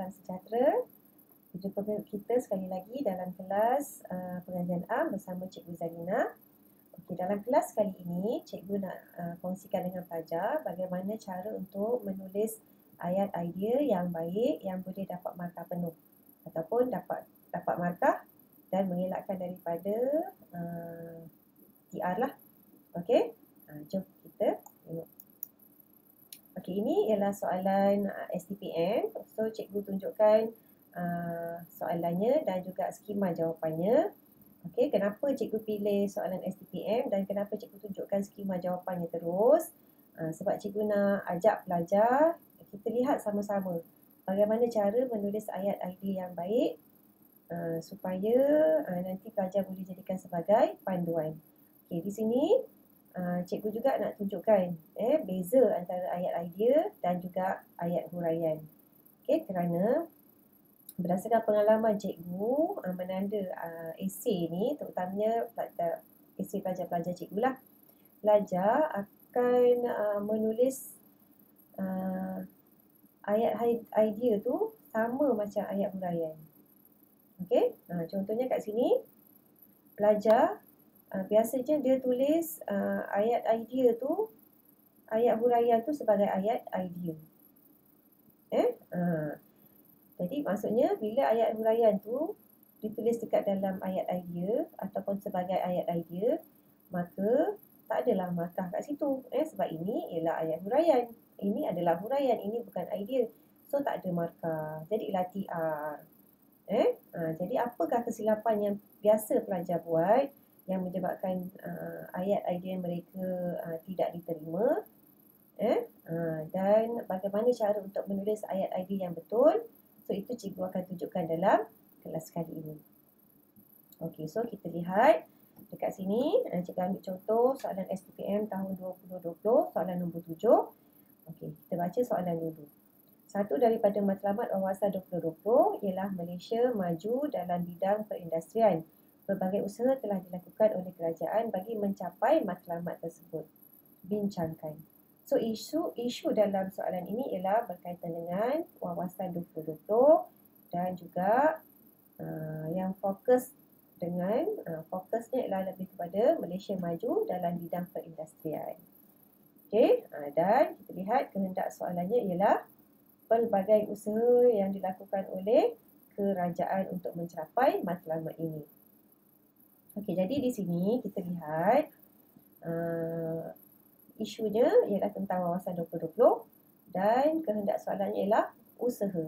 salam sejahtera. Berjumpa kita sekali lagi dalam kelas pengajian am bersama Cikgu Zalina. Okey, dalam kelas kali ini, Cikgu nak kongsikan dengan pelajar bagaimana cara untuk menulis ayat idea yang baik yang boleh dapat markah penuh ataupun dapat markah dan mengelakkan daripada TR lah. Okey, jom kita tengok. Okey, ini ialah soalan STPM. So, cikgu tunjukkan soalannya dan juga skema jawapannya. Okey, kenapa cikgu pilih soalan STPM dan kenapa cikgu tunjukkan skema jawapannya terus? Sebab cikgu nak ajak pelajar, kita lihat sama-sama bagaimana cara menulis ayat idea yang baik supaya nanti pelajar boleh jadikan sebagai panduan. Okey, di sini cikgu juga nak tunjukkan beza antara ayat idea dan juga ayat huraian. Okey, kerana berdasarkan pengalaman cikgu menanda esei ni, terutamanya esei pelajar-pelajar cikgu lah, pelajar akan menulis ayat idea tu sama macam ayat huraian. Okey, contohnya kat sini pelajar biasanya dia tulis ayat idea tu, ayat huraian tu sebagai ayat idea. Jadi maksudnya bila ayat huraian tu ditulis dekat dalam ayat idea ataupun sebagai ayat idea, maka tak adalah markah kat situ. Sebab ini ialah ayat huraian. Ini adalah huraian, ini bukan idea. So tak ada markah. Jadilah TR. Jadi apakah kesilapan yang biasa pelajar buat yang menyebabkan ayat idea mereka tidak diterima, dan bagaimana cara untuk menulis ayat idea yang betul. So itu cikgu akan tunjukkan dalam kelas kali ini. Okey, so kita lihat dekat sini, cikgu ambil contoh soalan STPM tahun 2020, soalan nombor 7. Okey, kita baca soalan dulu. Satu daripada matlamat wawasan 2020 ialah Malaysia maju dalam bidang perindustrian. Berbagai usaha telah dilakukan oleh kerajaan bagi mencapai matlamat tersebut. Bincangkan. So, isu dalam soalan ini ialah berkaitan dengan wawasan 2020 dan juga yang fokusnya ialah lebih kepada Malaysia maju dalam bidang perindustrian. Okey, dan kita lihat kehendak soalannya ialah pelbagai usaha yang dilakukan oleh kerajaan untuk mencapai matlamat ini. Okey, jadi di sini kita lihat isunya ialah tentang wawasan 2020 dan kehendak soalannya ialah usaha.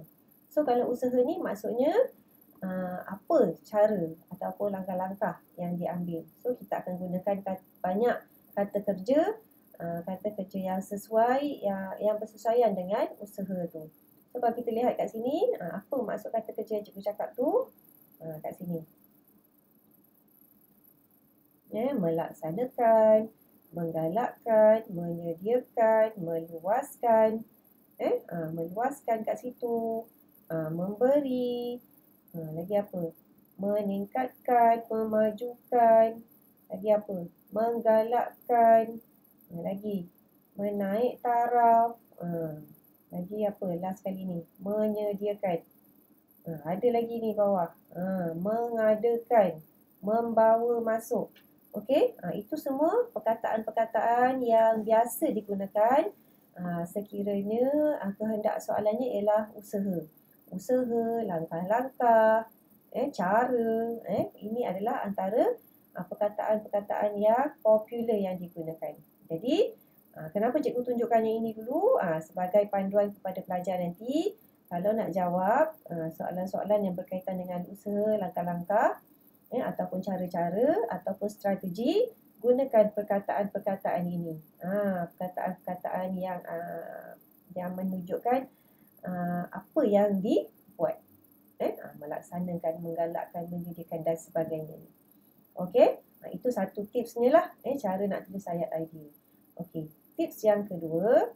So, kalau usaha ni maksudnya apa cara ataupun langkah-langkah yang diambil. So, kita akan gunakan banyak kata kerja yang sesuai, yang bersesuaian dengan usaha tu. So, kalau kita lihat kat sini, apa maksud kata kerja yang cikgu cakap tu? Kat sini. Melaksanakan, menggalakkan, menyediakan, meluaskan. Meluaskan kat situ. Memberi. Lagi apa? Meningkatkan, memajukan. Lagi apa? Menggalakkan. Lagi menaik taraf. Lagi apa? Last kali ni, menyediakan. Ada lagi ni bawah. Mengadakan, membawa masuk. Okey, itu semua perkataan-perkataan yang biasa digunakan sekiranya kehendak soalannya ialah usaha. Usaha, langkah-langkah, cara. Ini adalah antara perkataan-perkataan yang popular yang digunakan. Jadi, kenapa cikgu tunjukkan yang ini dulu? Sebagai panduan kepada pelajar nanti, kalau nak jawab soalan-soalan yang berkaitan dengan usaha, langkah-langkah, ataupun cara-cara, ataupun strategi, gunakan perkataan-perkataan ini. Perkataan-perkataan yang menunjukkan apa yang dibuat. Melaksanakan, menggalakkan, menyediakan dan sebagainya. Okey, itu satu tipsnya lah, cara nak tulis ayat idea. Okey, tips yang kedua,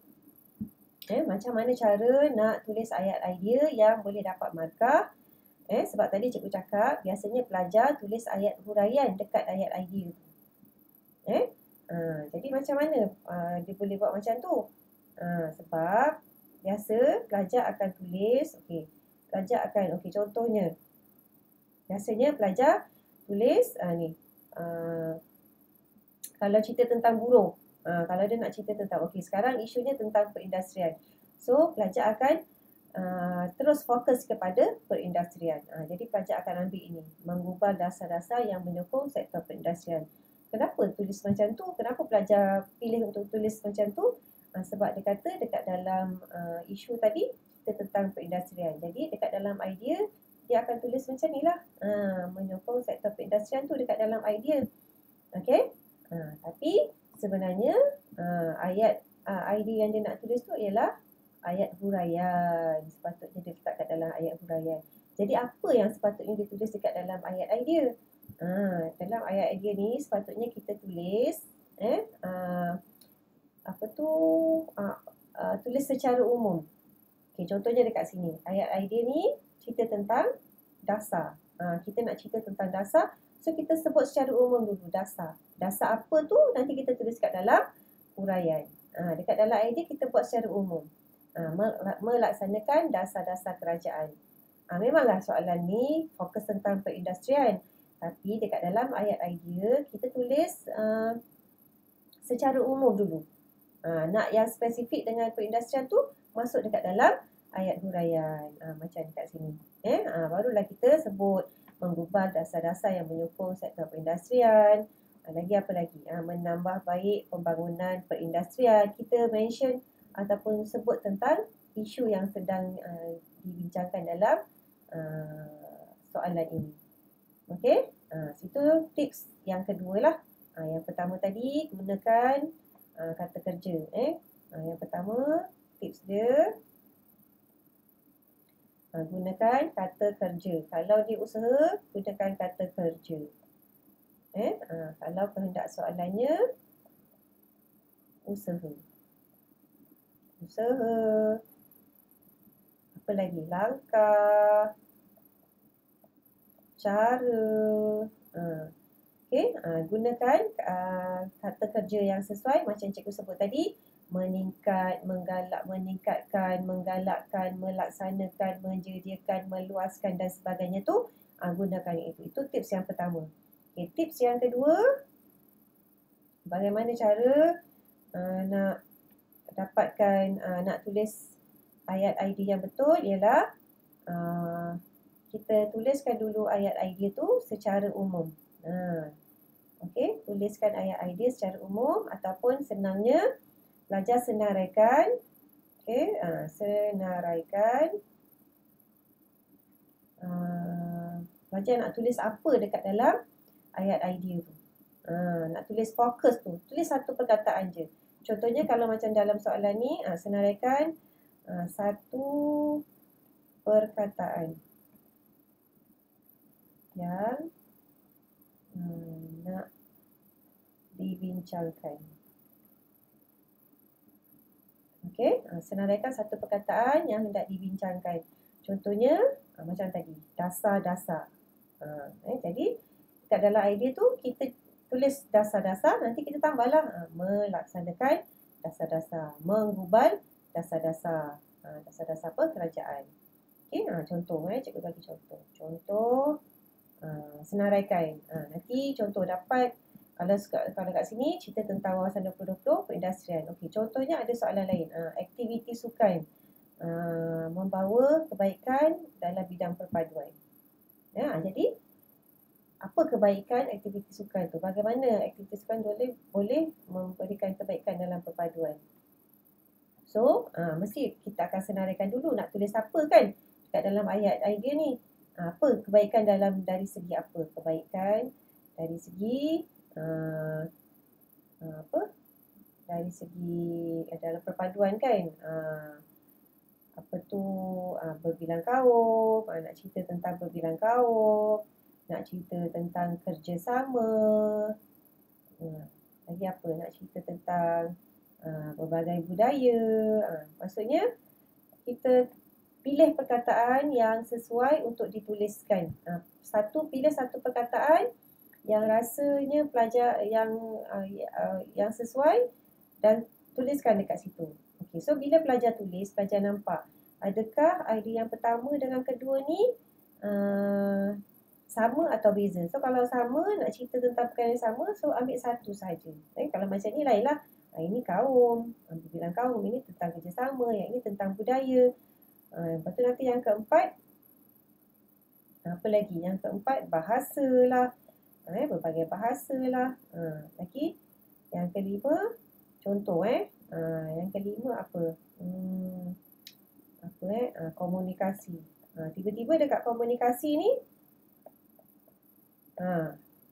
macam mana cara nak tulis ayat idea yang boleh dapat markah. Sebab tadi cikgu cakap biasanya pelajar tulis ayat huraian dekat ayat idea tu. Jadi macam mana dia boleh buat macam tu? Sebab biasa pelajar akan tulis, okey, pelajar akan, okey, contohnya, biasanya pelajar tulis kalau cerita tentang burung, kalau dia nak cerita tentang, okey, sekarang isunya tentang perindustrian. So, pelajar akan terus fokus kepada perindustrian. Jadi pelajar akan ambil ini, menggubal dasar-dasar yang menyokong sektor perindustrian. Kenapa tulis macam tu? Kenapa pelajar pilih untuk tulis macam tu? Sebab dia kata dekat dalam isu tadi, kita tentang perindustrian. Jadi dekat dalam idea, dia akan tulis macam ni lah. Menyokong sektor perindustrian tu dekat dalam idea. Okey? Tapi sebenarnya ayat idea yang dia nak tulis tu ialah ayat huraian. Sepatutnya dia letak kat dalam ayat huraian. Jadi apa yang sepatutnya ditulis dekat dalam ayat idea? Dalam ayat idea ni sepatutnya kita tulis tulis secara umum. Okey, contohnya dekat sini. Ayat idea ni cerita tentang dasar. Kita nak cerita tentang dasar, so kita sebut secara umum dulu dasar. Dasar apa tu nanti kita tulis kat dalam huraian. Dekat dalam idea kita buat secara umum. Melaksanakan dasar-dasar kerajaan. Memanglah soalan ni fokus tentang perindustrian. Tapi dekat dalam ayat idea kita tulis secara umum dulu. Nak yang spesifik dengan perindustrian tu masuk dekat dalam ayat huraian. Macam dekat sini. Barulah kita sebut menggubal dasar-dasar yang menyokong sektor perindustrian. Lagi apa lagi? Menambah baik pembangunan perindustrian. Kita mention ataupun sebut tentang isu yang sedang dibincangkan dalam soalan ini. Okey? Situ tips yang kedua lah. Yang pertama tadi gunakan kata kerja. Yang pertama tips dia gunakan kata kerja. Kalau dia usaha, gunakan kata kerja. Kalau kehendak soalannya usaha. Usaha. Apa lagi? Langkah. Cara. Okey, gunakan kata kerja yang sesuai macam cikgu sebut tadi. Meningkat, meningkatkan, menggalakkan, melaksanakan, menjadikan, meluaskan dan sebagainya tu. Gunakan itu. Itu tips yang pertama. Okay, tips yang kedua, bagaimana cara nak dapatkan, nak tulis ayat idea yang betul ialah kita tuliskan dulu ayat idea tu secara umum. Okey, tuliskan ayat idea secara umum ataupun senangnya pelajar senaraikan. Okey, senaraikan. Pelajar nak tulis apa dekat dalam ayat idea tu. Nak tulis fokus tu. Tulis satu perkataan je. Contohnya kalau macam dalam soalan ni, senaraikan satu perkataan yang nak dibincangkan. Okey, senaraikan satu perkataan yang hendak dibincangkan. Contohnya macam tadi, dasar-dasar. Jadi kat dalam idea tu kita tulis dasar-dasar, nanti kita tambahlah melaksanakan dasar-dasar, menggubal dasar-dasar. Dasar-dasar apa? Kerajaan. Okey, contoh cikgu bagi contoh. Contoh senaraikan. Nanti contoh dapat kalau kat sini cerita tentang wawasan 2020 perindustrian. Okey, contohnya ada soalan lain. Aktiviti sukan membawa kebaikan dalam bidang perpaduan. Jadi apa kebaikan aktiviti sukan tu? Bagaimana aktiviti sukan boleh memberikan kebaikan dalam perpaduan? So, mesti kita akan senaraikan dulu nak tulis apa kan dekat dalam ayat idea ni. Apa kebaikan dari segi apa? Kebaikan dari segi dari segi dalam perpaduan kan. Berbilang kaum, nak cerita tentang berbilang kaum, nak cerita tentang kerjasama. Lagi apa? Nak cerita tentang berbagai budaya. Maksudnya kita pilih perkataan yang sesuai untuk dituliskan. Pilih satu perkataan yang rasanya pelajar yang sesuai dan tuliskan dekat situ. Okey, so bila pelajar tulis, pelajar nampak adakah idea yang pertama dengan kedua ni sama atau beza. So kalau sama, nak cerita tentang perkara yang sama, so ambil satu saja. Kalau macam ni lainlah. Ini kaum, bilang kaum, ini tentang kerjasama, yang ini tentang budaya. Lepas tu nanti yang keempat, apa lagi? Yang keempat, bahasa lah. Berbagai bahasa lah. Lagi, yang kelima, contoh yang kelima apa? Komunikasi. Tiba-tiba dekat komunikasi ni,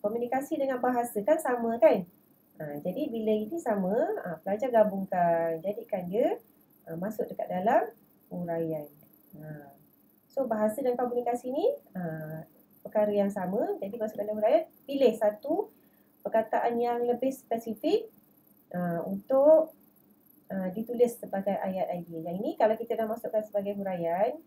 komunikasi dengan bahasa kan sama kan? Jadi bila ini sama, pelajar gabungkan, jadikan dia masuk dekat dalam huraian. So bahasa dan komunikasi ni perkara yang sama, jadi masuk dalam huraian, pilih satu perkataan yang lebih spesifik untuk ditulis sebagai ayat idea. Yang ini kalau kita dah masukkan sebagai huraian,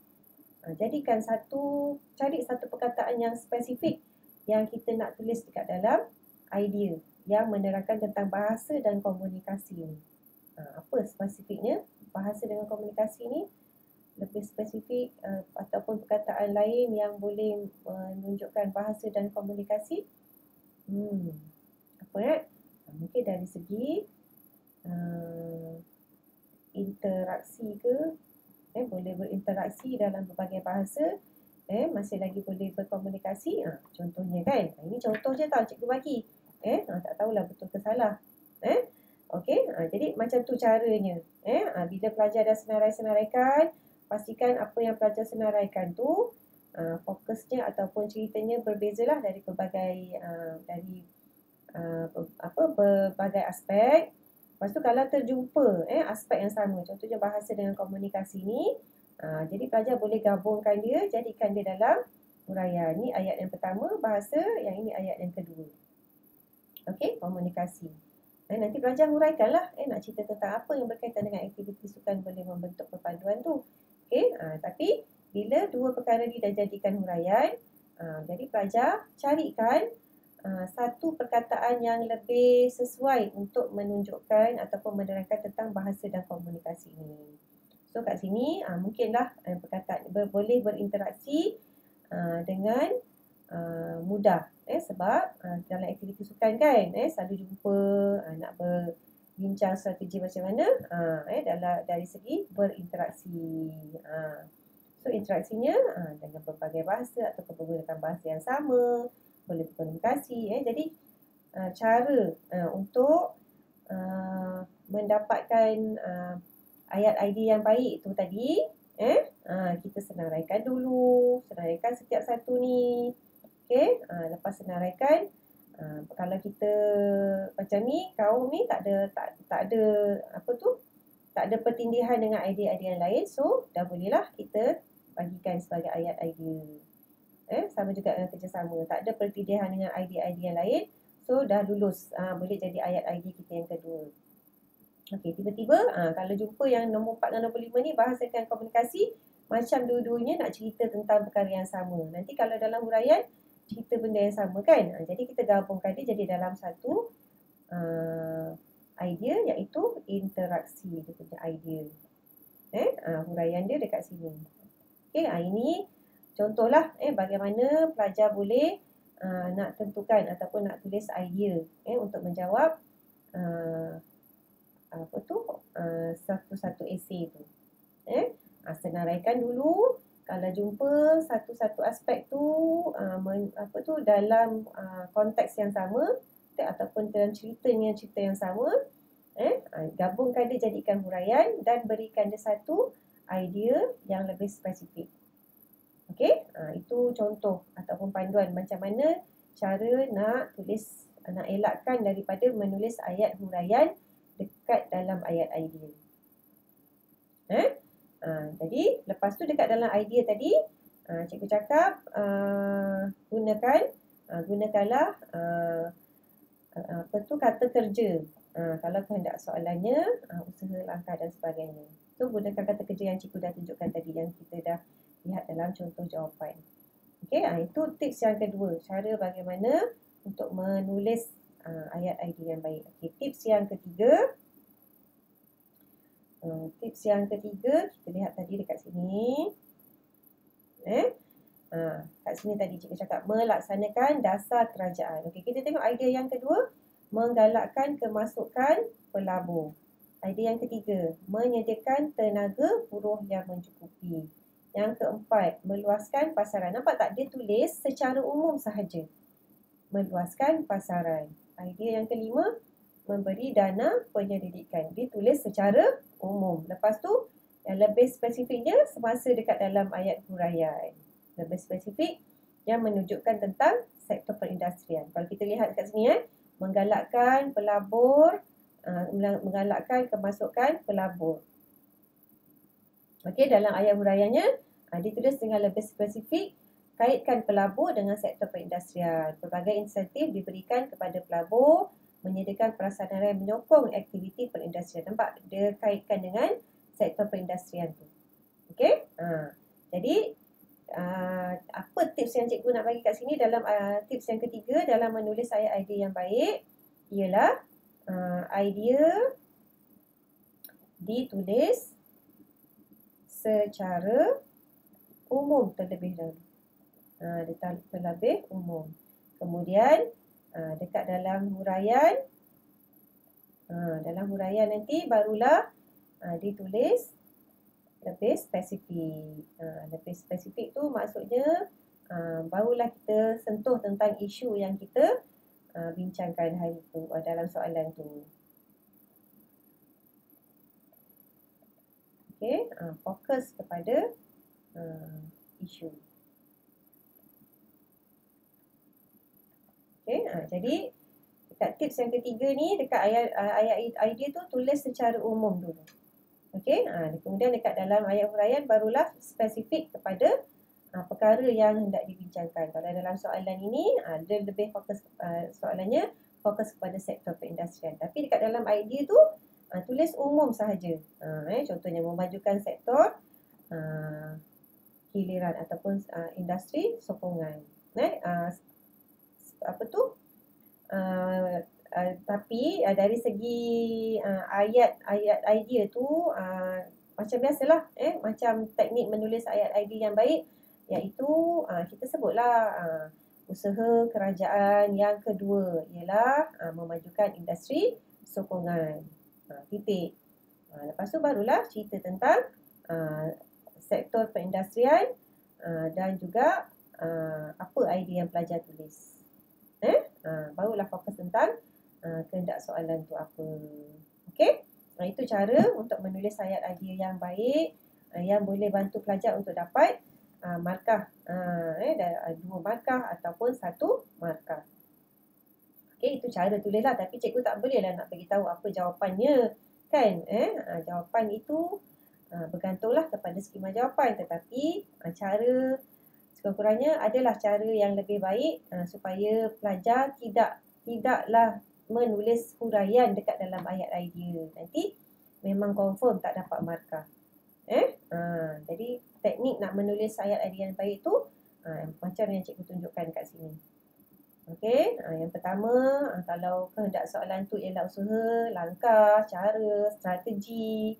cari satu perkataan yang spesifik yang kita nak tulis dekat dalam idea yang menerangkan tentang bahasa dan komunikasi ni. Apa spesifiknya bahasa dengan komunikasi ni? Lebih spesifik ataupun perkataan lain yang boleh menunjukkan bahasa dan komunikasi? Mungkin dari segi interaksi ke? Boleh berinteraksi dalam berbagai bahasa, masih lagi boleh berkomunikasi. Contohnya kan, ini contoh je tau cikgu bagi. Tak tahulah betul ke salah. Okey, jadi macam tu caranya. Bila pelajar dah senarai-senaraikan, pastikan apa yang pelajar senaraikan tu fokusnya ataupun ceritanya berbezalah dari berbagai berbagai aspek. Lepas tu kalau terjumpa aspek yang sama, contohnya bahasa dengan komunikasi ni, jadi pelajar boleh gabungkan dia, jadikan dia dalam huraian. Ni ayat yang pertama bahasa, yang ini ayat yang kedua. Okey, komunikasi. Nanti pelajar huraikanlah nak cerita tentang apa yang berkaitan dengan aktiviti sukan boleh membentuk perpaduan tu. Okey, tapi bila dua perkara ni dah jadikan huraian, jadi pelajar carikan satu perkataan yang lebih sesuai untuk menunjukkan ataupun menerangkan tentang bahasa dan komunikasi ini. So kat sini mungkinlah perkataan boleh berinteraksi dengan mudah sebab dalam aktiviti sukan kan selalu jumpa nak berbincang strategi macam mana dari segi berinteraksi. So interaksinya dengan berbagai bahasa ataupun menggunakan bahasa yang sama, boleh berkomunikasi. Jadi cara untuk mendapatkan ayat idea yang baik itu tadi, kita senaraikan dulu, senaraikan setiap satu ni. Okey, lepas senaraikan, kalau kita macam ni, kaum ni tak ada pertindihan dengan idea-idea yang lain, so dah bolehlah kita bagikan sebagai ayat idea. Sama juga dengan kerjasama, tak ada pertindihan dengan idea-idea yang lain, so dah lulus, boleh jadi ayat idea kita yang kedua. Okey, tiba-tiba kalau jumpa yang nombor 4 dan nombor 5 ni, bahasa dan komunikasi, macam dua-duanya nak cerita tentang perkara yang sama. Nanti kalau dalam huraian, cerita benda yang sama kan. Jadi kita gabungkan dia jadi dalam satu idea, iaitu interaksi. Dia punya idea. Huraian dia dekat sini. Okey, ini contohlah bagaimana pelajar boleh nak tentukan ataupun nak tulis idea untuk menjawab satu-satu esei tu. Senaraikan dulu. Kalau jumpa satu-satu aspek tu dalam konteks yang sama ataupun dalam cerita yang sama, gabungkan dia, jadikan huraian dan berikan dia satu idea yang lebih spesifik. Okey, itu contoh ataupun panduan macam mana cara nak elakkan daripada menulis ayat huraian dekat dalam ayat idea. Jadi lepas tu dekat dalam idea tadi, cikgu cakap gunakanlah kata kerja. Kalau hendak soalannya, usaha langkah dan sebagainya. So gunakan kata kerja yang cikgu dah tunjukkan tadi, yang kita dah lihat dalam contoh jawapan. Okey, itu tips yang kedua, cara bagaimana untuk menulis ayat idea yang baik. Okey, tips yang ketiga, Tips yang ketiga, kita lihat tadi dekat sini. Kat sini tadi cikgu cakap melaksanakan dasar kerajaan. Okey, kita tengok idea yang kedua, menggalakkan kemasukan pelabur. Idea yang ketiga, menyediakan tenaga buruh yang mencukupi. Yang keempat, meluaskan pasaran. Nampak tak? Dia tulis secara umum sahaja. Meluaskan pasaran. Idea yang kelima, memberi dana penyelidikan. Dia tulis secara umum. Lepas tu, yang lebih spesifiknya semasa dekat dalam ayat huraian. Lebih spesifik yang menunjukkan tentang sektor perindustrian. Kalau kita lihat kat sini, menggalakkan pelabur, menggalakkan kemasukan pelabur. Okey, dalam ayat huraiannya ditulis dengan lebih spesifik, kaitkan pelabur dengan sektor perindustrian. Pelbagai insentif diberikan kepada pelabur, menyediakan prasarana yang menyokong aktiviti perindustrian. Nampak? Dia kaitkan dengan sektor perindustrian tu. Okey? Jadi, apa tips yang cikgu nak bagi kat sini dalam tips yang ketiga dalam menulis ayat idea yang baik ialah idea ditulis secara umum terlebih dahulu. Terlebih umum. Kemudian dekat dalam huraian, nanti barulah ditulis lebih spesifik. Lebih spesifik tu maksudnya barulah kita sentuh tentang isu yang kita bincangkan hari tu dalam soalan tu. Okey, fokus kepada isu. Okey, jadi dekat tips yang ketiga ni, dekat ayat idea tu tulis secara umum dulu. Okey, kemudian dekat dalam ayat huraian barulah spesifik kepada perkara yang hendak dibincangkan. Kalau dalam soalan ini, dia lebih fokus, soalannya fokus kepada sektor perindustrian. Tapi dekat dalam idea tu, tulis umum sahaja. Contohnya memajukan sektor hiliran ataupun industri sokongan. Tapi dari segi ayat idea tu macam biasalah, macam teknik menulis ayat idea yang baik, iaitu kita sebutlah usaha kerajaan yang kedua ialah memajukan industri sokongan. Titik. Lepas tu barulah cerita tentang sektor perindustrian dan juga apa idea yang pelajar tulis. Barulah fokus tentang kehendak soalan tu apa. Okey? Itu cara untuk menulis ayat idea yang baik yang boleh bantu pelajar untuk dapat markah, 2 markah ataupun 1 markah. Okey, itu cara tulislah, tapi cikgu tak bolehlah nak bagi tahu apa jawapannya, kan? Jawapan itu bergantunglah kepada skema jawapan, tetapi cara sekurang-kurangnya adalah cara yang lebih baik supaya pelajar tidaklah menulis huraian dekat dalam ayat idea. Nanti memang confirm tak dapat markah. Jadi teknik nak menulis ayat idea yang baik tu macam yang cikgu tunjukkan kat sini. Okey, yang pertama, kalau kehendak soalan tu ialah usaha, langkah, cara, strategi.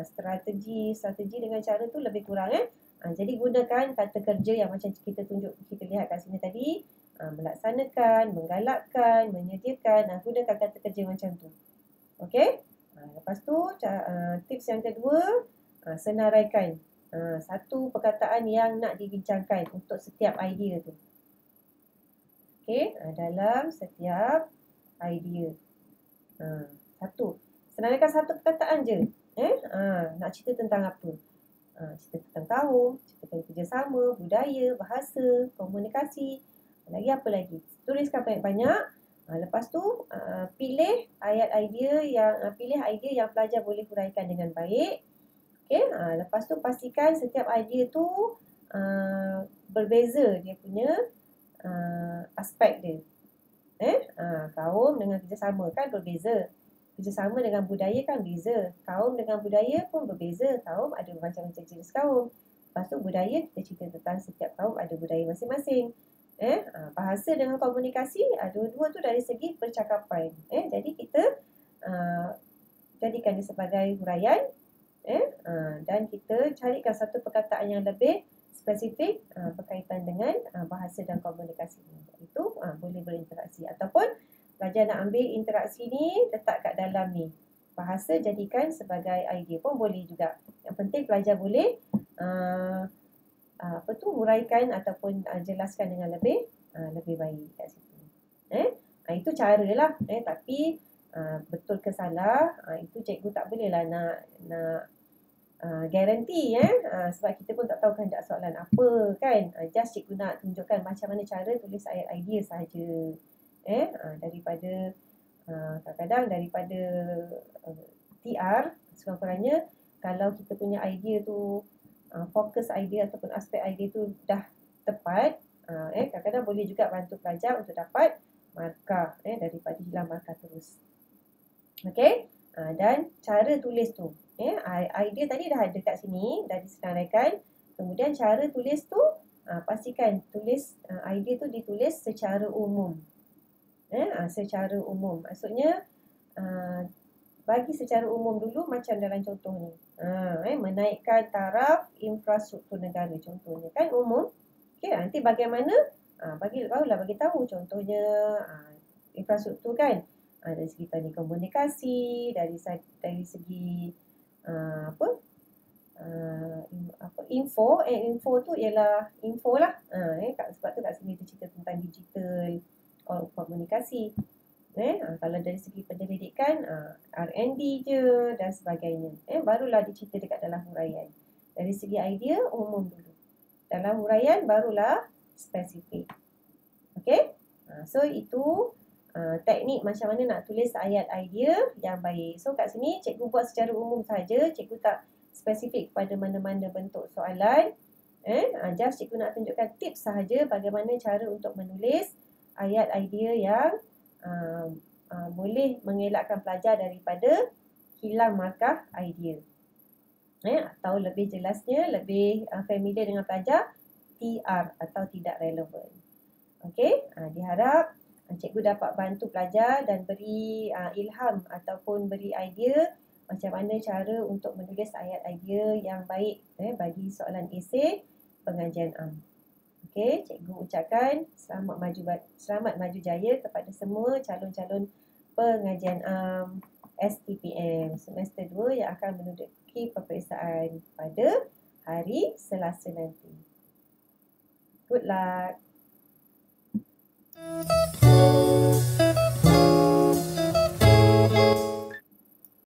Strategi dengan cara tu lebih kurang. Jadi gunakan kata kerja yang macam kita lihat kat sini tadi. Melaksanakan, menggalakkan, menyediakan. Gunakan kata kerja macam tu. Okey. Lepas tu, tips yang kedua, senaraikan satu perkataan yang nak dibincangkan untuk setiap idea tu. Okey, dalam setiap idea. Senaraikan satu perkataan je. Nak cerita tentang apa? Cerita tentang kaum, cerita tentang kerjasama, budaya, bahasa, komunikasi. Apa lagi? Tuliskan banyak-banyak. Lepas tu, pilih idea yang pelajar boleh huraikan dengan baik. Okey, lepas tu pastikan setiap idea tu berbeza dia punya aspek dia. Kaum dengan kerjasama kan berbeza. Kerjasama dengan budaya kan beza. Kaum dengan budaya pun berbeza. Kaum ada macam-macam jenis kaum. Lepas tu budaya, kita cerita tentang setiap kaum ada budaya masing-masing. Bahasa dengan komunikasi, dua-dua tu dari segi percakapan. Jadi kita jadikan dia sebagai huraian. Dan kita carikan satu perkataan yang lebih spesifik berkaitan dengan bahasa dan komunikasi ini. Itu boleh berinteraksi. Ataupun pelajar nak ambil interaksi ni letak kat dalam ni. Bahasa jadikan sebagai idea pun boleh juga. Yang penting pelajar boleh huraikan ataupun jelaskan dengan lebih baik kat situ. Itu cara lah. Tapi betul ke salah, itu cikgu tak boleh lah nak garanti sebab kita pun tak tahu kehendak soalan apa kan. Just cikgu nak tunjukkan macam mana cara tulis ayat idea sahaja. Daripada kadang-kadang daripada TR, sekurang-kurangnya kalau kita punya idea tu fokus idea ataupun aspek idea tu dah tepat, kadang-kadang boleh juga bantu pelajar untuk dapat markah daripada hilang markah terus. Okey, dan cara tulis tu, idea tadi dah ada kat sini, dah disenaraikan. Kemudian cara tulis tu, pastikan tulis idea tu ditulis secara umum. Secara umum, maksudnya bagi secara umum dulu macam dalam contoh ni. Menaikkan taraf infrastruktur negara contohnya kan umum. Okey, nanti bagaimana? Barulah bagi tahu contohnya infrastruktur kan. Dari segi teknik komunikasi, dari segi info tu ialah info lah. Sebab tu kat sini dia cerita tentang digital komunikasi. Kalau dari segi pendidikan, R&D je dan sebagainya. Barulah dicerita dekat dalam huraian. Dari segi idea, umum dulu. Dalam huraian, barulah spesifik. Okey? So, itu teknik macam mana nak tulis ayat idea yang baik. So, kat sini cikgu buat secara umum saja. Cikgu tak spesifik pada mana-mana bentuk soalan. Just cikgu nak tunjukkan tips sahaja bagaimana cara untuk menulis ayat idea yang boleh mengelakkan pelajar daripada hilang markah idea. Atau lebih jelasnya, lebih familiar dengan pelajar, TR atau tidak relevan. Okey, diharap cikgu dapat bantu pelajar dan beri ilham ataupun beri idea macam mana cara untuk menulis ayat idea yang baik bagi soalan esei pengajian am. Okey, cikgu ucapkan selamat maju jaya kepada semua calon-calon pengajian STPM semester 2 yang akan menduduki peperiksaan pada hari Selasa nanti. Good luck.